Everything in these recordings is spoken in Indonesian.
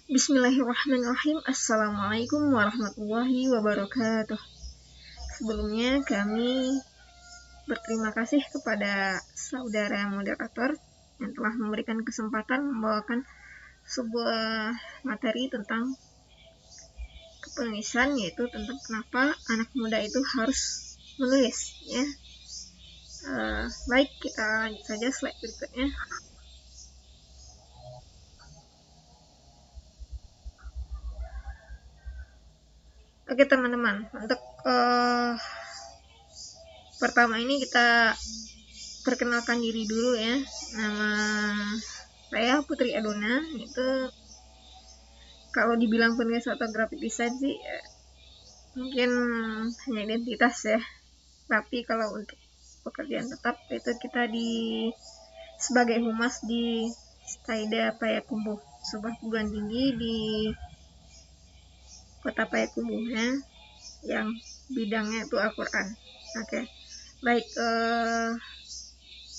Bismillahirrahmanirrahim. Assalamualaikum warahmatullahi wabarakatuh. Sebelumnya kami berterima kasih kepada saudara moderator yang telah memberikan kesempatan membawakan sebuah materi tentang kepenulisan, yaitu tentang kenapa anak muda itu harus menulis, ya. Baik, kita lanjut saja slide berikutnya. Oke teman-teman, untuk pertama ini kita perkenalkan diri dulu, ya. Nama saya Putri Adona. Itu kalau dibilang penulis atau graphic design sih ya, mungkin hanya identitas, ya. Tapi kalau untuk pekerjaan tetap itu kita sebagai humas di Taida Payakumbuh, sebuah perguruan tinggi di Kota Payakumbuh, ya, yang bidangnya itu Al-Quran. Oke. Baik,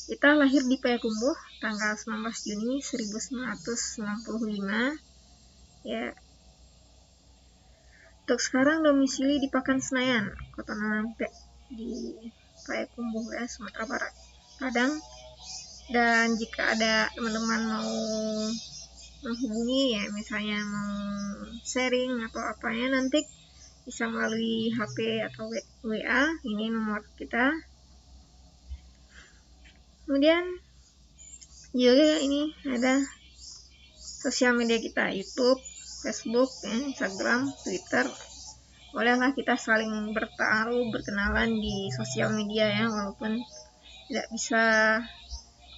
kita lahir di Payakumbuh tanggal 19 Juni 1995, ya. Untuk sekarang domisili di Pakan Senayan, Kota Nangpe, di Payakumbuh, ya, Sumatera Barat, Padang. Dan jika ada teman-teman mau menghubungi, ya, misalnya mau sharing atau apanya, nanti bisa melalui HP atau WA. Ini nomor kita. Kemudian juga ini ada sosial media kita, YouTube, Facebook, Instagram, Twitter. Bolehlah kita saling bertaruh, berkenalan di sosial media, ya, walaupun tidak bisa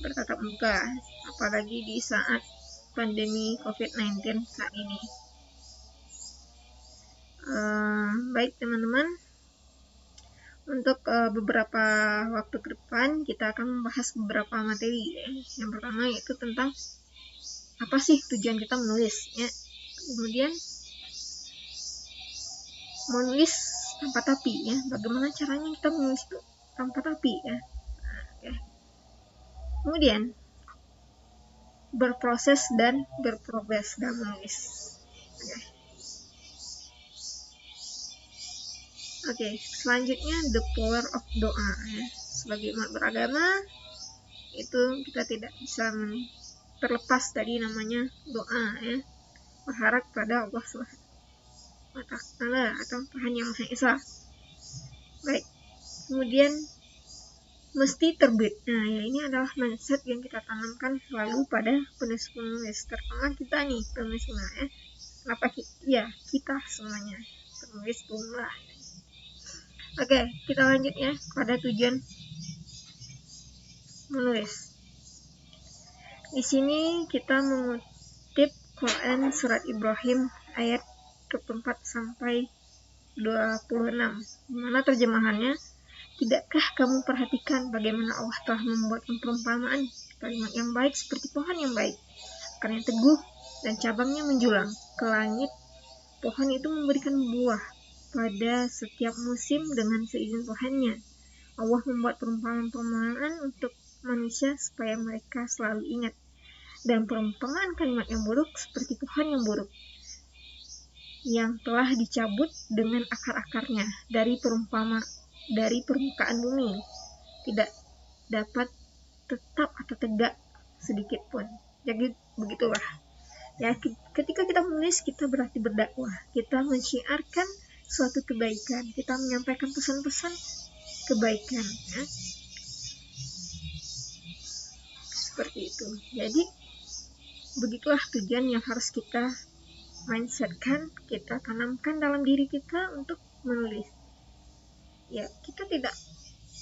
bertatap muka, apalagi di saat pandemi COVID-19 saat ini. Baik teman-teman, untuk beberapa waktu ke depan kita akan membahas beberapa materi, ya. Yang pertama yaitu tentang apa sih tujuan kita menulis, ya. Kemudian menulis tanpa tapi, ya. Bagaimana caranya kita menulis itu tanpa tapi, ya. Oke. Kemudian berproses dan berprogres dalam menulis. Oke, selanjutnya the power of doa, ya. Sebagai umat beragama itu kita tidak bisa terlepas dari namanya doa, ya. Berharap pada Allah SWT atau Tuhan Yang Maha Esa. Baik, kemudian mesti terbit. Nah, ya, ini adalah mindset yang kita tanamkan selalu pada penulis-penulis, terutama kita nih penulis pemula, ya. Kenapa kita semuanya penulis pemula. Oke, kita lanjut, ya, pada tujuan menulis. Di sini kita mengutip Quran surat Ibrahim ayat 24 sampai 26. Di mana terjemahannya, tidakkah kamu perhatikan bagaimana Allah telah membuat perumpamaan kalimat yang baik seperti pohon yang baik, akarnya teguh dan cabangnya menjulang ke langit. Pohon itu memberikan buah pada setiap musim dengan seizin Tuhannya. Allah membuat perumpamaan untuk manusia supaya mereka selalu ingat. Dan perumpamaan kalimat yang buruk seperti pohon yang buruk yang telah dicabut dengan akar-akarnya dari permukaan bumi, tidak dapat tetap atau tegak sedikit pun. Jadi begitulah, ya. Ketika kita menulis, kita berarti berdakwah, kita menciarkan suatu kebaikan, kita menyampaikan pesan-pesan kebaikan, ya. Seperti itu. Jadi begitulah tujuan yang harus kita mindsetkan, kita tanamkan dalam diri kita untuk menulis. Ya, kita tidak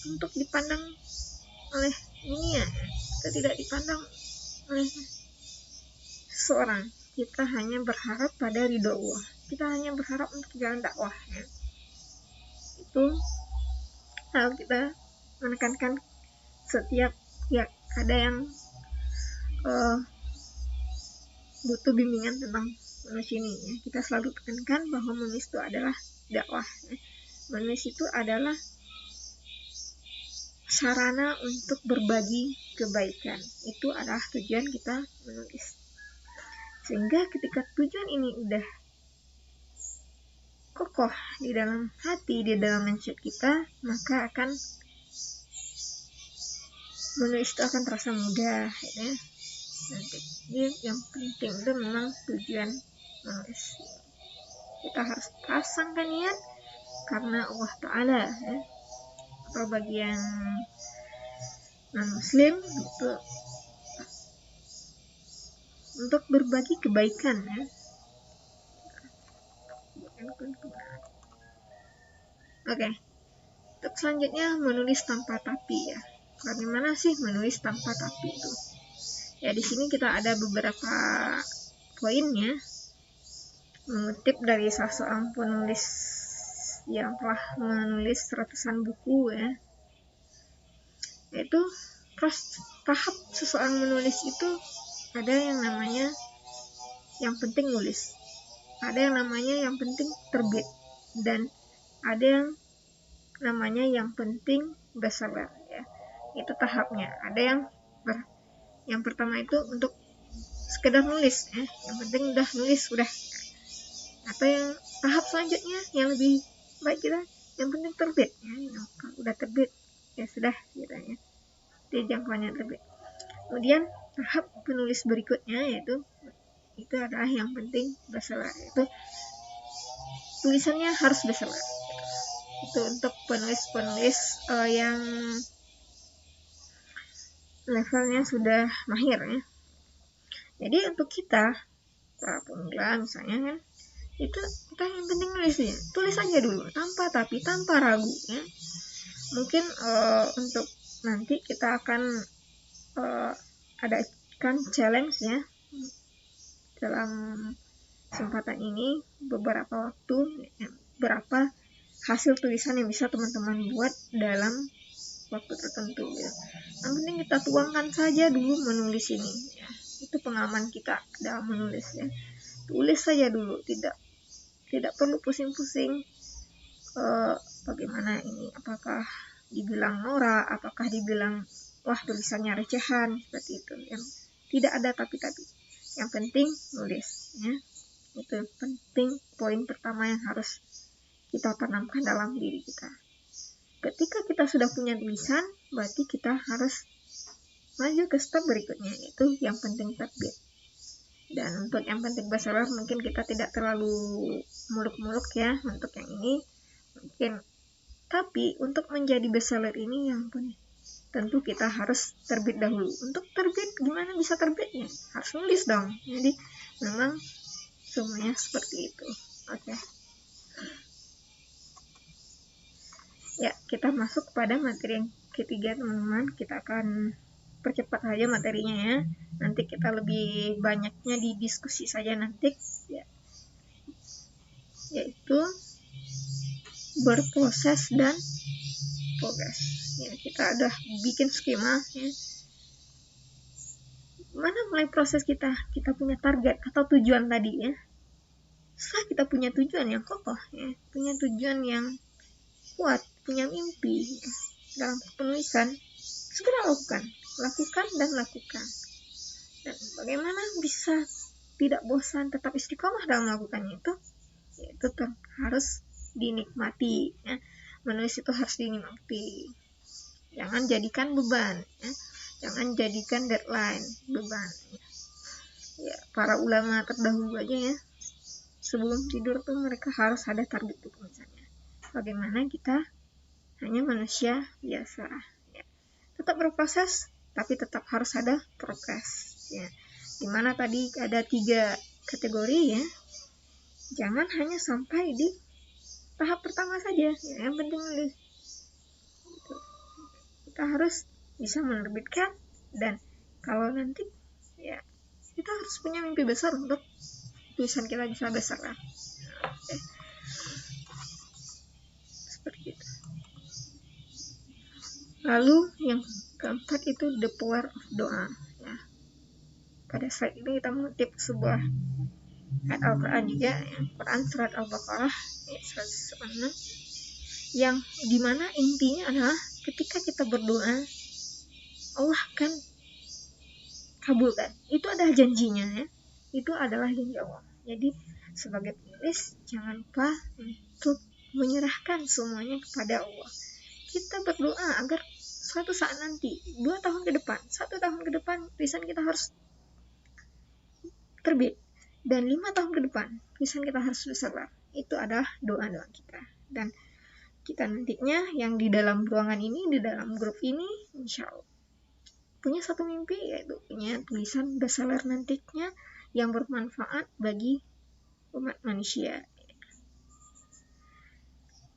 untuk dipandang oleh dunia, kita tidak dipandang oleh seseorang. Kita hanya berharap pada ridho Allah. Kita hanya berharap untuk jalan dakwah, ya. Itu kalau kita menekankan setiap, ya, ada yang butuh bimbingan tentang menulis ini, ya. Kita selalu tekankan bahwa menulis itu adalah dakwah, ya. Menulis itu adalah sarana untuk berbagi kebaikan. Itu adalah tujuan kita menulis. Sehingga ketika tujuan ini udah kokoh di dalam hati, di dalam mindset kita, maka akan menulis itu akan terasa mudah, ya. Nanti yang penting itu memang tujuan menulis. Kita harus pasangkan niat karena Allah Ta'ala, ya. Atau bagian non-muslim itu untuk berbagi kebaikan, ya. Oke. Untuk selanjutnya menulis tanpa tapi, ya. Bagaimana sih menulis tanpa tapi itu? Ya, di sini kita ada beberapa poinnya, mengutip dari salah seorang penulis yang telah menulis ratusan buku, ya. Yaitu tahap seseorang menulis itu ada yang namanya yang penting nulis, ada yang namanya yang penting terbit, dan ada yang namanya yang penting bestseller, ya. Itu tahapnya. Ada yang pertama itu untuk sekedar nulis, ya. Yang penting udah nulis, udah. Atau yang tahap selanjutnya yang lebih baik kita yang penting terbit, ya. Yang udah terbit ya sudah, gitu, ya. Di jangkauannya terbit. Kemudian tahap penulis berikutnya yaitu itu adalah yang penting bestseller, yaitu tulisannya harus bestseller. Itu untuk penulis-penulis yang levelnya sudah mahir, ya. Jadi untuk kita para pemula misalnya, kan, itu kita yang penting nulis, ya. Tulis aja dulu tanpa tapi, tanpa ragu, ya. Mungkin untuk nanti kita akan adakan challenge, ya, dalam kesempatan ini beberapa waktu, ya, berapa hasil tulisan yang bisa teman-teman buat dalam waktu tertentu, ya. Yang penting kita tuangkan saja dulu menulis ini, ya. Itu pengalaman kita dalam menulis, ya. Tulis saja dulu, tidak perlu pusing-pusing bagaimana ini, apakah dibilang norak, apakah dibilang wah tulisannya recehan, seperti itu. Yang tidak ada tapi-tapi. Yang penting nulis, ya. Itu penting, poin pertama yang harus kita tanamkan dalam diri kita. Ketika kita sudah punya tulisan, berarti kita harus maju ke step berikutnya, yaitu yang penting terbit. Dan untuk yang penting bestseller mungkin kita tidak terlalu muluk-muluk, ya, untuk yang ini mungkin. Tapi untuk menjadi bestseller ini yang tentu kita harus terbit dahulu. Untuk terbit, gimana bisa terbitnya? Harus nulis dong. Jadi memang semuanya seperti itu. Oke. Ya, kita masuk pada materi yang ketiga, teman-teman. Kita akan percepat saja materinya, ya. Nanti kita lebih banyaknya di diskusi saja nanti, ya. Yaitu berproses dan progres. Ya, kita udah bikin skema, ya. Mana mulai proses kita punya target atau tujuan tadi, ya. Setelah kita punya tujuan yang kokoh, ya, punya tujuan yang kuat, punya mimpi, ya, dalam penulisan, segera lakukan dan lakukan. Dan bagaimana bisa tidak bosan, tetap istiqomah dalam melakukannya itu, yaitu harus dinikmati, ya. Menulis itu harus dinikmati. Jangan jadikan beban, ya. Jangan jadikan deadline beban, ya. Ya, para ulama terdahulu aja, ya, sebelum tidur tuh mereka harus ada target tulisannya. Bagaimana kita hanya manusia biasa, ya. Tetap berproses, tapi tetap harus ada progres, ya. Dimana tadi ada 3 kategori, ya. Jangan hanya sampai di tahap pertama saja, ya. Yang penting nulis. Kita harus bisa menerbitkan, dan kalau nanti, ya, kita harus punya mimpi besar untuk tulisan kita bisa besar, lah. Oke. Seperti itu. Lalu yang keempat itu the power of doa, ya. Pada saat ini kita mengutip sebuah ayat Al-Quran juga, ya. Quran surat Al-Baqarah ayat 106, yang dimana intinya adalah ketika kita berdoa, Allah akan kabulkan. Itu adalah janjinya, ya. itu adalah janji Allah. Jadi sebagai penulis jangan lupa untuk menyerahkan semuanya kepada Allah. Kita berdoa agar suatu saat nanti, 2 tahun ke depan, 1 tahun ke depan, tulisan kita harus terbit. Dan 5 tahun ke depan, tulisan kita harus bestseller. Itu adalah doa-doa kita. Dan kita nantinya yang di dalam ruangan ini, di dalam grup ini, insya Allah punya satu mimpi, yaitu punya tulisan bestseller nantinya yang bermanfaat bagi umat manusia.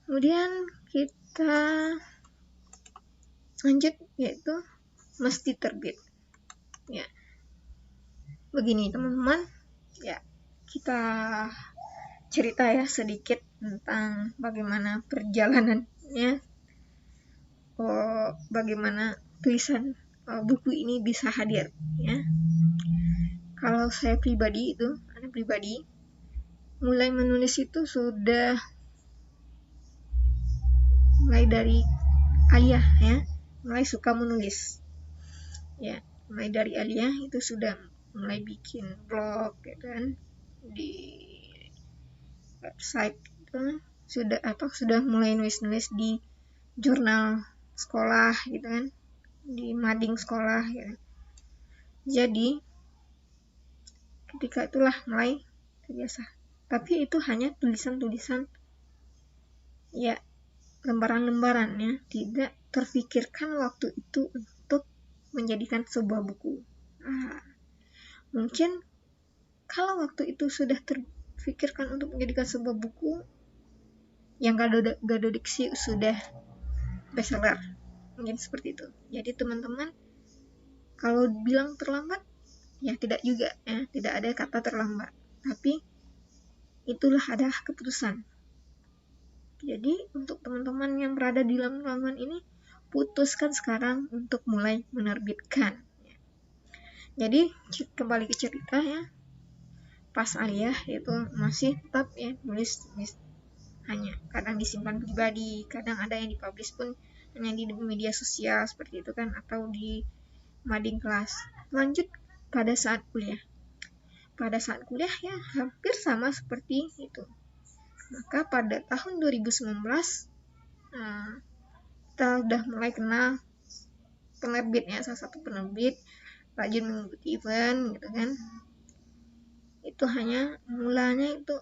Kemudian kita lanjut, yaitu mesti terbit. Ya, begini teman-teman, ya kita cerita ya sedikit tentang bagaimana perjalanannya, bagaimana tulisan buku ini bisa hadir. Ya, kalau saya pribadi mulai menulis itu sudah mulai dari aliyah ya. Mulai suka menulis ya, mulai dari aliyah itu sudah mulai bikin blog ya kan, di website gitu, sudah mulai nulis di jurnal sekolah gitu kan, di mading sekolah ya. Jadi ketika itulah mulai terbiasa, tapi itu hanya tulisan-tulisan ya, lembaran-lembaran ya, tidak terfikirkan waktu itu untuk menjadikan sebuah buku. Mungkin kalau waktu itu sudah terfikirkan untuk menjadikan sebuah buku, yang Gado Diksi sudah bestseller, mungkin seperti itu. Jadi teman-teman, kalau bilang terlambat, ya tidak juga ya, tidak ada kata terlambat, tapi itulah adalah keputusan. Jadi untuk teman-teman yang berada di dalam ruangan ini, putuskan sekarang untuk mulai menerbitkan. Jadi kembali ke cerita ya, pas aliyah itu masih tetap ya nulis hanya kadang disimpan pribadi, kadang ada yang dipublish pun hanya di media sosial seperti itu kan, atau di mading kelas. Lanjut pada saat kuliah. Pada saat kuliah ya hampir sama seperti itu. Maka pada tahun 2019 kita udah mulai kenal penerbit ya, salah satu penerbit rajin mengikuti event gitu kan. Itu hanya mulanya itu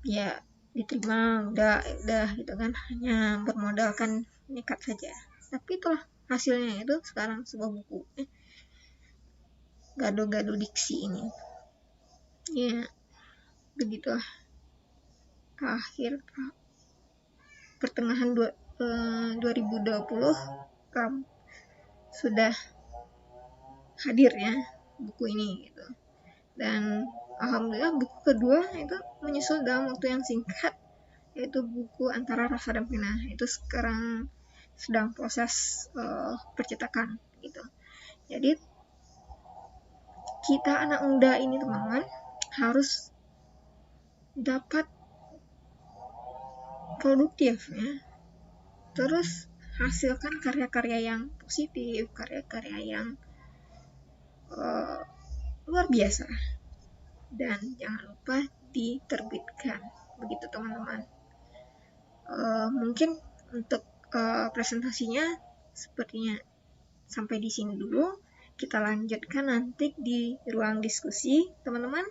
ya diterima udah gitu kan, hanya bermodalkan nekat saja. Tapi itulah hasilnya, itu sekarang sebuah buku Gado Diksi ini. Ya begitulah, akhir pertengahan 2020 sudah hadir ya buku ini gitu. Dan alhamdulillah buku kedua itu menyusul dalam waktu yang singkat, yaitu buku Antara Rasa dan Pena. Itu sekarang sedang proses percetakan gitu. Jadi kita anak muda ini teman-teman harus dapat produktif ya, terus hasilkan karya-karya yang positif, karya-karya yang luar biasa, dan jangan lupa diterbitkan. Begitu teman-teman. Mungkin untuk presentasinya sepertinya sampai di sini dulu. Kita lanjutkan nanti di ruang diskusi teman-teman.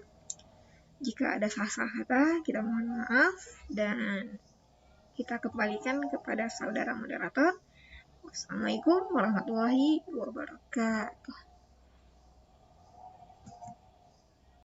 Jika ada salah-salah kata, kita mohon maaf, dan kita kembalikan kepada saudara moderator. Wassalamualaikum warahmatullahi wabarakatuh.